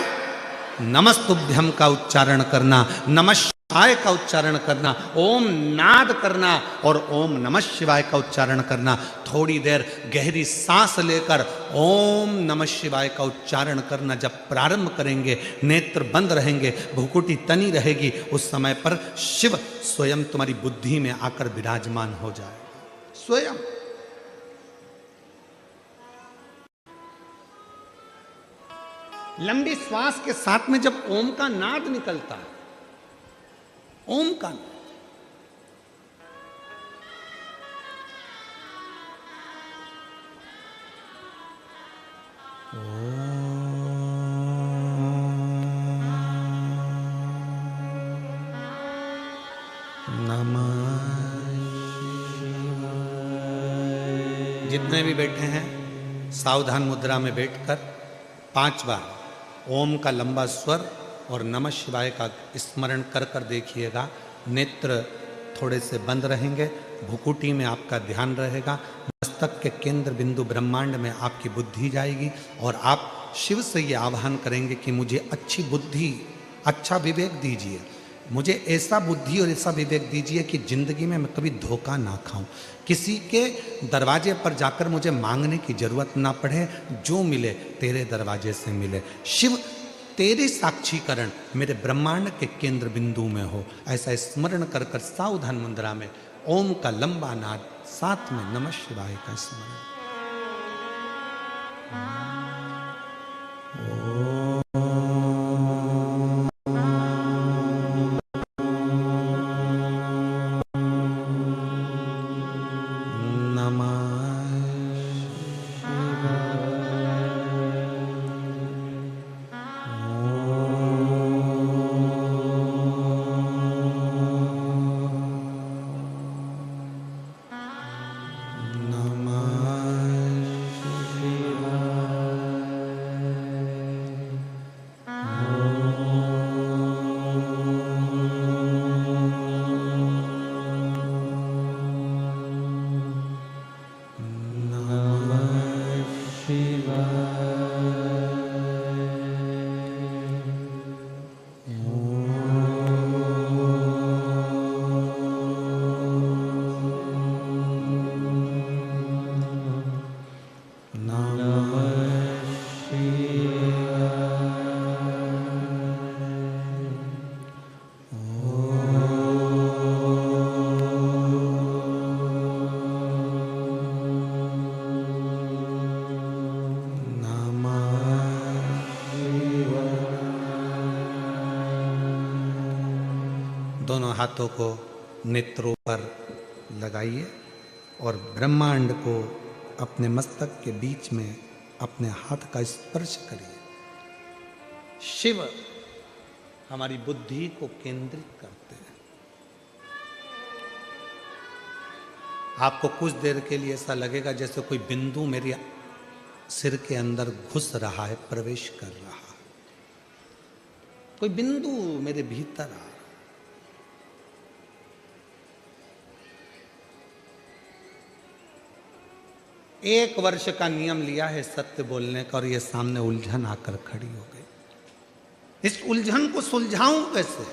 नमस्तुभ्यम का उच्चारण करना, नमः शिवाय का उच्चारण करना, ओम नाद करना और ओम नमः शिवाय का उच्चारण करना। थोड़ी देर गहरी सांस लेकर ओम नमः शिवाय का उच्चारण करना। जब प्रारंभ करेंगे, नेत्र बंद रहेंगे, भुकुटी तनी रहेगी, उस समय पर शिव स्वयं तुम्हारी बुद्धि में आकर विराजमान हो जाएगा। स्वयं लंबी श्वास के साथ में जब ओम का नाद निकलता है, ओम का नाद, जितने भी बैठे हैं सावधान मुद्रा में बैठकर 5 बार ओम का लंबा स्वर और नमः शिवाय का स्मरण कर कर देखिएगा। नेत्र थोड़े से बंद रहेंगे, भुकुटी में आपका ध्यान रहेगा, मस्तक के केंद्र बिंदु ब्रह्मांड में आपकी बुद्धि जाएगी और आप शिव से ये आह्वान करेंगे कि मुझे अच्छी बुद्धि, अच्छा विवेक दीजिए, मुझे ऐसा बुद्धि और ऐसा विवेक दीजिए कि जिंदगी में मैं कभी धोखा ना खाऊं, किसी के दरवाजे पर जाकर मुझे मांगने की जरूरत ना पड़े, जो मिले तेरे दरवाजे से मिले। शिव तेरे साक्षीकरण मेरे ब्रह्मांड के केंद्र बिंदु में हो, ऐसा स्मरण कर कर सावधान मुद्रा में ओम का लंबा नाद, साथ में नमः शिवाय का स्मरण। दोनों हाथों को नेत्रों पर लगाइए और ब्रह्मांड को अपने मस्तक के बीच में अपने हाथ का स्पर्श करिए। शिव हमारी बुद्धि को केंद्रित करते हैं। आपको कुछ देर के लिए ऐसा लगेगा जैसे कोई बिंदु मेरे सिर के अंदर घुस रहा है, प्रवेश कर रहा है, कोई बिंदु मेरे भीतर आ रहा है। एक वर्ष का नियम लिया है सत्य बोलने का और ये सामने उलझन आकर खड़ी हो गई। इस उलझन को सुलझाऊं कैसे?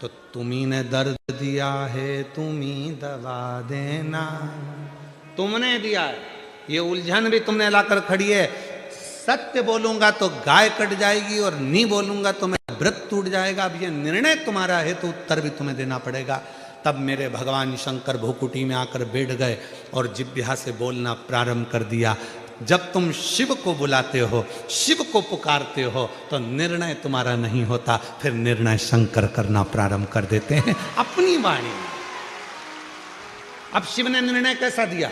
तो तुम्ही ने दर्द दिया है, तुम्ही दवा देना। तुमने दिया है, ये उलझन भी तुमने लाकर खड़ी है। सत्य बोलूंगा तो गाय कट जाएगी और नहीं बोलूंगा तो मेरा व्रत टूट जाएगा। अब ये निर्णय तुम्हारा है तो उत्तर भी तुम्हें देना पड़ेगा। तब मेरे भगवान शंकर भूकुटी में आकर बैठ गए और जिह्वा से बोलना प्रारंभ कर दिया। जब तुम शिव को बुलाते हो, शिव को पुकारते हो, तो निर्णय तुम्हारा नहीं होता, फिर निर्णय शंकर करना प्रारंभ कर देते हैं अपनी वाणी में। अब शिव ने निर्णय कैसा दिया?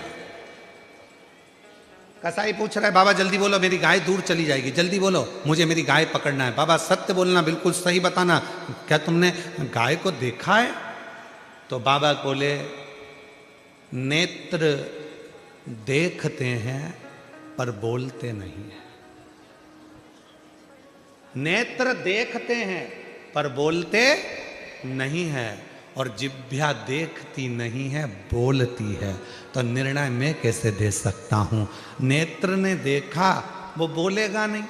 कसाई पूछ रहा है, बाबा जल्दी बोलो, मेरी गाय दूर चली जाएगी, जल्दी बोलो, मुझे मेरी गाय पकड़ना है। बाबा सत्य बोलना, बिल्कुल सही बताना, क्या तुमने गाय को देखा है? तो बाबा बोले, नेत्र देखते हैं पर बोलते नहीं है। नेत्र देखते हैं पर बोलते नहीं है, और जिह्वा देखती नहीं है, बोलती है। तो निर्णय मैं कैसे दे सकता हूं? नेत्र ने देखा, वो बोलेगा नहीं,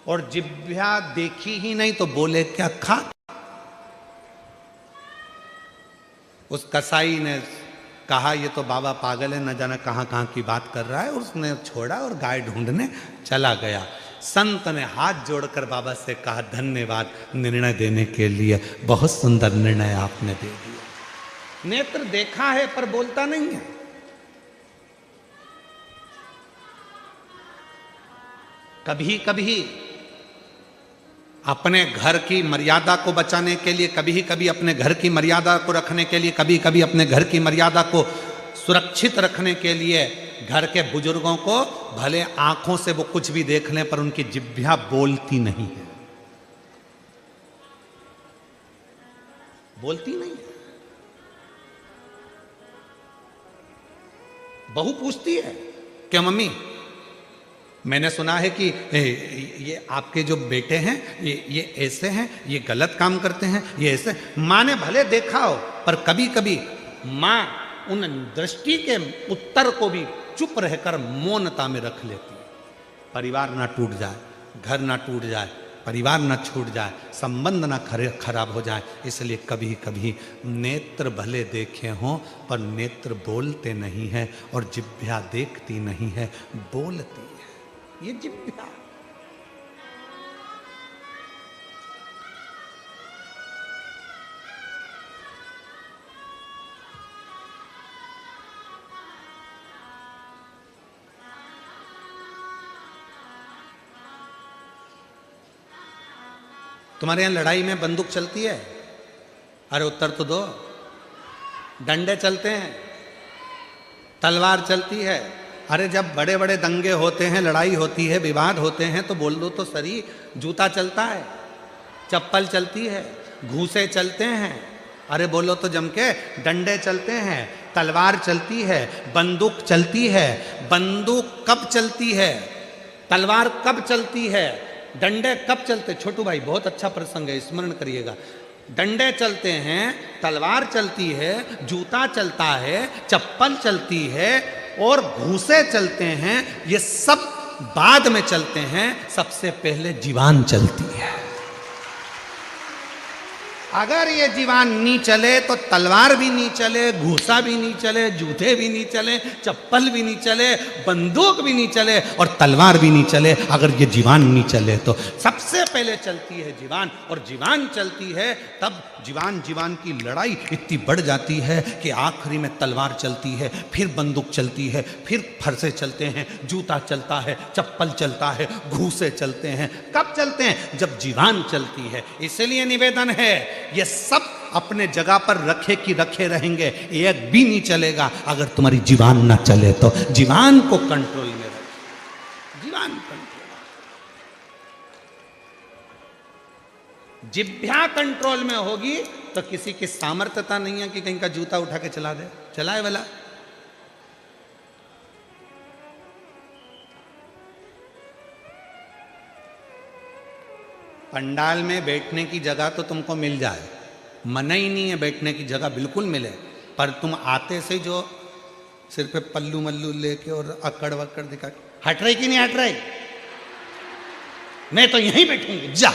और जिह्वा देखी ही नहीं तो बोले क्या? खा। उस कसाई ने कहा, ये तो बाबा पागल है, न जाना कहां कहां की बात कर रहा है। उसने छोड़ा और गाय ढूंढने चला गया। संत ने हाथ जोड़कर बाबा से कहा, धन्यवाद निर्णय देने के लिए, बहुत सुंदर निर्णय आपने दे दिया। नेत्र देखा है पर बोलता नहीं है। कभी कभी अपने घर की मर्यादा को बचाने के लिए, कभी कभी अपने घर की मर्यादा को रखने के लिए, कभी कभी अपने घर की मर्यादा को सुरक्षित रखने के लिए घर के बुजुर्गों को भले आंखों से वो कुछ भी देख लें पर उनकी जिह्वा बोलती नहीं है, बोलती नहीं है। बहू पूछती है, क्या मम्मी, मैंने सुना है कि ये आपके जो बेटे हैं ये ऐसे हैं, ये गलत काम करते हैं, ये ऐसे। माँ ने भले देखा हो पर कभी कभी माँ उन दृष्टि के उत्तर को भी चुप रहकर मौनता में रख लेती है। परिवार ना टूट जाए, घर ना टूट जाए, परिवार ना छूट जाए, संबंध ना खराब हो जाए, इसलिए कभी कभी नेत्र भले देखे हों पर नेत्र बोलते नहीं है, और जिह्वा देखती नहीं है, बोलती है। ये जिह्वा। तुम्हारे यहां लड़ाई में बंदूक चलती है? अरे उत्तर तो दो। डंडे चलते हैं, तलवार चलती है। अरे जब बड़े बड़े दंगे होते हैं, लड़ाई होती है, विवाद होते हैं, तो बोल दो तो सही। जूता चलता है, चप्पल चलती है, घूसे चलते हैं। अरे बोलो तो जम के। डंडे चलते हैं, तलवार चलती है, बंदूक चलती है। बंदूक कब चलती है? तलवार कब चलती है? डंडे कब चलते? छोटू भाई बहुत अच्छा प्रसंग है, स्मरण करिएगा। डंडे चलते हैं, तलवार चलती है, जूता चलता है, चप्पल चलती है, और घूसे चलते हैं। ये सब बाद में चलते हैं, सबसे पहले जीवान चलती है। अगर ये जीवान नहीं चले तो तलवार भी नहीं चले, घूसा भी नहीं चले, जूते भी नहीं चले, चप्पल भी नहीं चले, बंदूक भी नहीं चले और तलवार भी नहीं चले। अगर ये जीवान नहीं चले तो सबसे पहले चलती है जीवान, और जीवान चलती है तब जीवान की लड़ाई इतनी बढ़ जाती है कि आखिरी में तलवार चलती है, फिर बंदूक चलती है, फिर फरसे चलते हैं, जूता चलता है, चप्पल चलता है, घूसे चलते हैं। कब चलते हैं? जब जीवान चलती है। इसलिए निवेदन है, ये सब अपने जगह पर रखे कि रखे रहेंगे, एक भी नहीं चलेगा अगर तुम्हारी जीवान ना चले तो। जीवान को कंट्रोल में रखो, जीवान कंट्रोल। जिह्वा कंट्रोल में होगी तो किसी की सामर्थ्यता नहीं है कि कहीं का जूता उठा के चला दे, चलाए वाला। पंडाल में बैठने की जगह तो तुमको मिल जाए, मना ही नहीं है बैठने की जगह, बिल्कुल मिले, पर तुम आते से जो सिर पे पल्लू मल्लू लेके और अकड़ वकड़ दिखा, हट रही कि नहीं हट रही? मैं तो यहीं बैठूंगी, जा।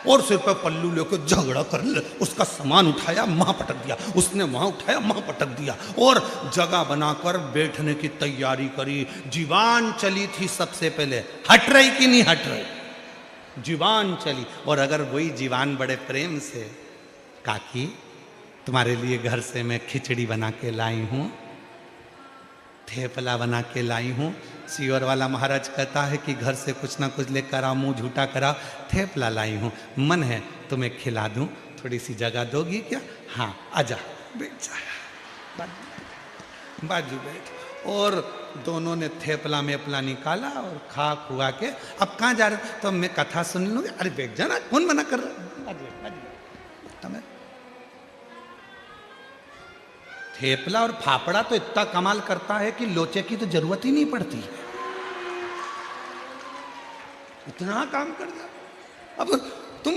और सिर पे पल्लू लेके झगड़ा कर ले, उसका सामान उठाया वहां पटक दिया, उसने वहां उठाया वहां पटक दिया, और जगह बनाकर बैठने की तैयारी करी। जीवान चली थी सबसे पहले, हट रही कि नहीं हट रही? जीवान चली। और अगर वही जीवान बड़े प्रेम से, काकी तुम्हारे लिए घर से मैं खिचड़ी बना के लाई हूं, थेपला बना के लाई हूं, सीवर वाला महाराज कहता है कि घर से कुछ ना कुछ लेकर आओ, मुंह झूठा करा, थेपला लाई हूं, मन है तुम्हें खिला दूं, थोड़ी सी जगह दोगी क्या? हाँ आजा, बैठ जा, बाजू बैठ। और दोनों ने थेपला में अपना निकाला और खा खुआ के, अब कहाँ जा रहे? तो मैं कथा सुन लूंगी। अरे बैठ जाना, कौन मना कर रहा? थेपला और फाफड़ा तो इतना कमाल करता है कि लोचे की तो जरूरत ही नहीं पड़ती, इतना काम कर दिया। अब तुम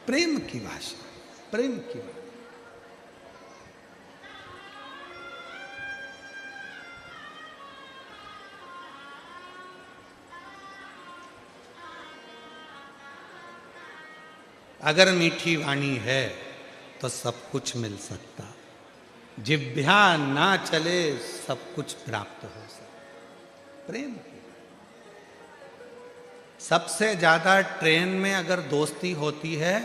प्रेम की भाषा, प्रेम की भाषा। अगर मीठी वाणी है तो सब कुछ मिल सकता, जिह्वा ना चले सब कुछ प्राप्त हो सकता। प्रेम की सबसे ज्यादा ट्रेन में अगर दोस्ती होती है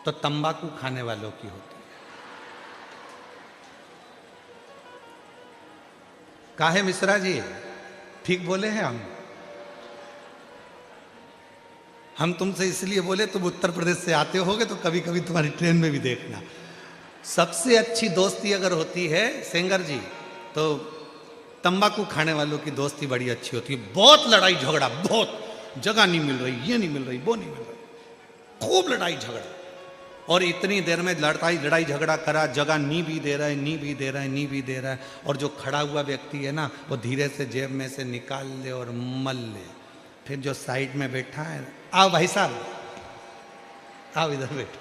तो तंबाकू खाने वालों की होती है। काहे मिश्रा जी, ठीक बोले हैं हम तुमसे इसलिए बोले, तुम उत्तर प्रदेश से आते होगे तो कभी कभी तुम्हारी ट्रेन में भी देखना। सबसे अच्छी दोस्ती अगर होती है सेंगर जी, तो तंबाकू खाने वालों की दोस्ती बड़ी अच्छी होती है। बहुत लड़ाई झगड़ा, बहुत, जगह नहीं मिल रही, ये नहीं मिल रही, वो नहीं मिल रही, खूब लड़ाई झगड़ा, और इतनी देर में लड़ाई झगड़ा करा, जगह नी भी दे रहा है, नी भी दे रहा है, नी भी दे रहा है, और जो खड़ा हुआ व्यक्ति है ना, वो धीरे से जेब में से निकाल ले और मल ले। फिर जो साइड में बैठा है, आओ भाई साहब, आओ इधर बैठो,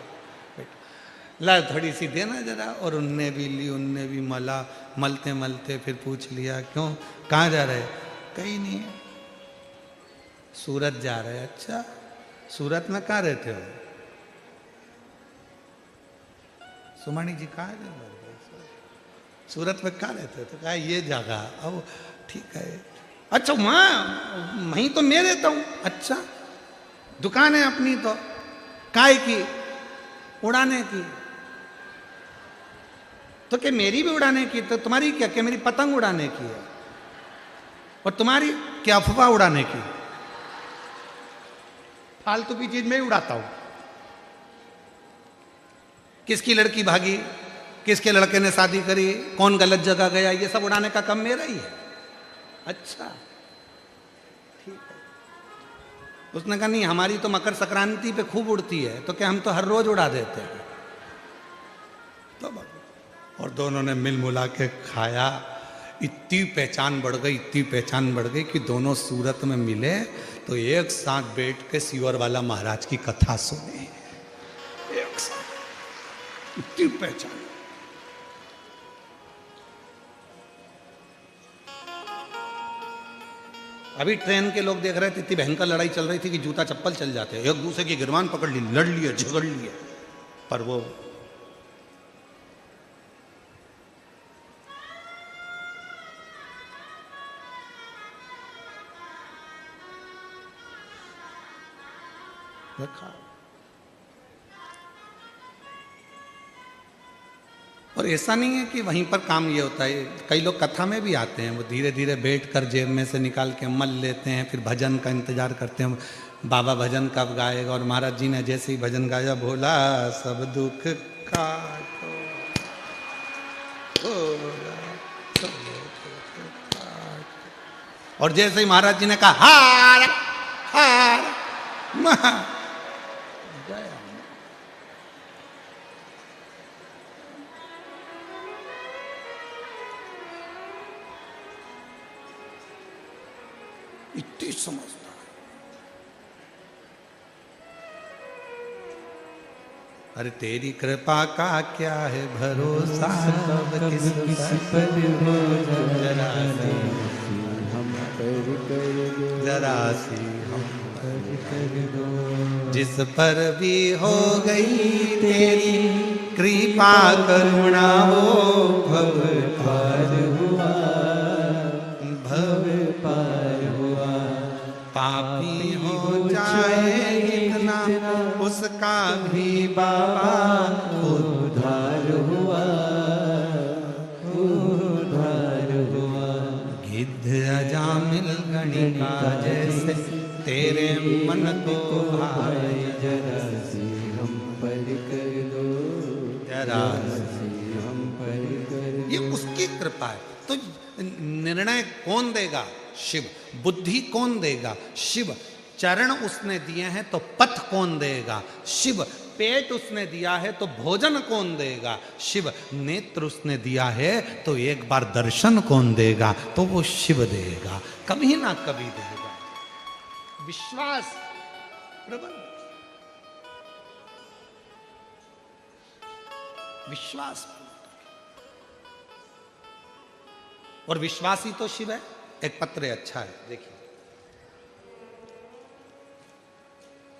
ला थोड़ी सी देना जरा, और उनने भी ली, उनने भी मला, मलते मलते फिर पूछ लिया, क्यों, कहाँ जा रहे? कहीं नहीं है, सूरत जा रहे। अच्छा, सूरत में कहाँ रहते हो? सुमानी जी कहाँ रहते? सूरत में कहाँ रहते हो? तो कहा ये जगह। अब ठीक है, अच्छा वहीं तो मैं रहता हूँ। अच्छा, दुकान है अपनी तो काय की? उड़ाने की। तो क्या मेरी भी उड़ाने की? तो तुम्हारी क्या, क्या मेरी पतंग उड़ाने की है? और तुम्हारी क्या अफवाह उड़ाने की? फालतू की चीज मैं उड़ाता हूं। किसकी लड़की भागी, किसके लड़के ने शादी करी, कौन गलत जगह गया, ये सब उड़ाने का काम मेरा ही है। अच्छा ठीक है। उसने कहा नहीं, हमारी तो मकर संक्रांति पे खूब उड़ती है, तो क्या हम तो हर रोज उड़ा देते हैं। तो और दोनों ने मिल मुला के खाया, इतनी पहचान बढ़ गई, इतनी पहचान बढ़ गई कि दोनों सूरत में मिले तो एक साथ बैठ के सीवर वाला महाराज की कथा सुने, एक साथ, इतनी पहचान। अभी ट्रेन के लोग देख रहे थे, इतनी भयंकर लड़ाई चल रही थी कि जूता चप्पल चल जाते, एक दूसरे की गिरवान पकड़ ली, लड़ लिए, झगड़ लिए, पर वो रखा। और ऐसा नहीं है कि वहीं पर काम ये होता है, कई लोग कथा में भी आते हैं, वो धीरे धीरे बैठकर जेब में से निकाल के मल लेते हैं, फिर भजन का इंतजार करते हैं, बाबा भजन कब गाएगा। और महाराज जी ने जैसे ही भजन गाया, भोला सब दुख काटो, भोला सब दुख काटो। और जैसे ही महाराज जी ने कहा हार हार महा गया। इतनी समझदार, अरे तेरी कृपा का क्या है भरोसा, किस पर हो जरा सी हम पर कर दो, जरा सी हम पर कर दो। जिस पर भी हो गई तेरी कृपा करुणा, वो भव पार हुआ, भव पार हुआ। पापी हो जाए कितना उसका भी बाबा उद्धार हुआ, उद्धार हुआ। गिद्ध अजामिल गणिका जैसे तेरे मन को भाए, जरा सी हम पर कर दो, जरा सी हम पर कर दो। ये उसकी कृपा है। तो निर्णय कौन देगा? शिव। बुद्धि कौन देगा? शिव। चरण उसने दिए हैं तो पथ कौन देगा? शिव। पेट उसने दिया है तो भोजन कौन देगा? शिव। नेत्र उसने दिया है तो एक बार दर्शन कौन देगा? तो वो शिव देगा, कभी ना कभी देगा। विश्वास प्रबल, विश्वास। और विश्वासी तो शिव है। एक पत्र अच्छा है, देखिए,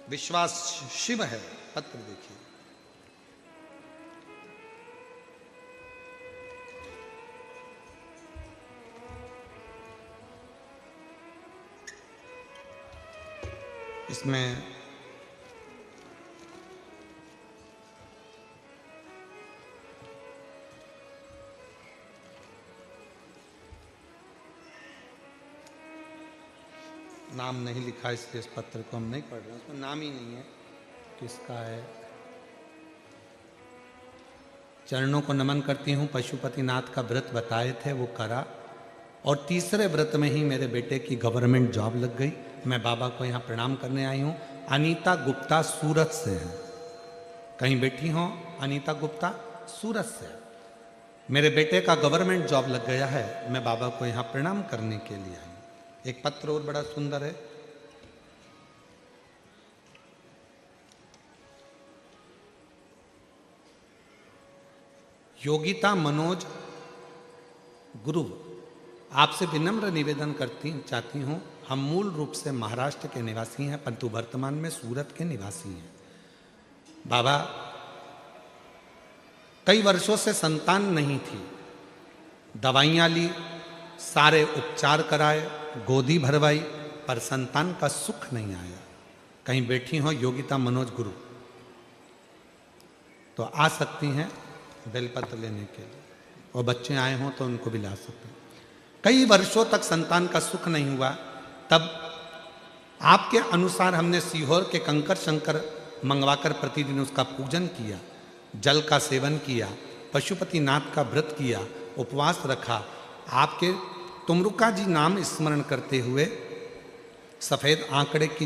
विश्वास शिव है, पत्र देखिए। इसमें नाम नहीं लिखा, इसलिए इस पत्र को हम नहीं पढ़ रहे हैं। उसमें नाम ही नहीं है किसका है। चरणों को नमन करती हूँ। पशुपतिनाथ का व्रत बताए थे वो करा, और तीसरे व्रत में ही मेरे बेटे की गवर्नमेंट जॉब लग गई। मैं बाबा को यहाँ प्रणाम करने आई हूँ। अनीता गुप्ता सूरत से है, कहीं बैठी हो? अनीता गुप्ता सूरत से। मेरे बेटे का गवर्नमेंट जॉब लग गया है, मैं बाबा को यहाँ प्रणाम करने के लिए आई। एक पत्र और बड़ा सुंदर है। योगिता मनोज गुरु, आपसे विनम्र निवेदन चाहती हूं। हम मूल रूप से महाराष्ट्र के निवासी हैं, परंतु वर्तमान में सूरत के निवासी हैं। बाबा, कई वर्षों से संतान नहीं थी, दवाइयां ली, सारे उपचार कराए, गोदी भरवाई, पर संतान का सुख नहीं आया। कहीं बैठी हो योगिता मनोज गुरु, तो आ सकती हैं बेलपत्र लेने के लिए, और बच्चे आए हों तो उनको भी ला सकते हैं। कई वर्षों तक संतान का सुख नहीं हुआ, तब आपके अनुसार हमने सीहोर के कंकर शंकर मंगवाकर प्रतिदिन उसका पूजन किया, जल का सेवन किया, पशुपतिनाथ का व्रत किया, उपवास रखा, आपके तुमरुका जी नाम स्मरण करते हुए सफ़ेद आंकड़े की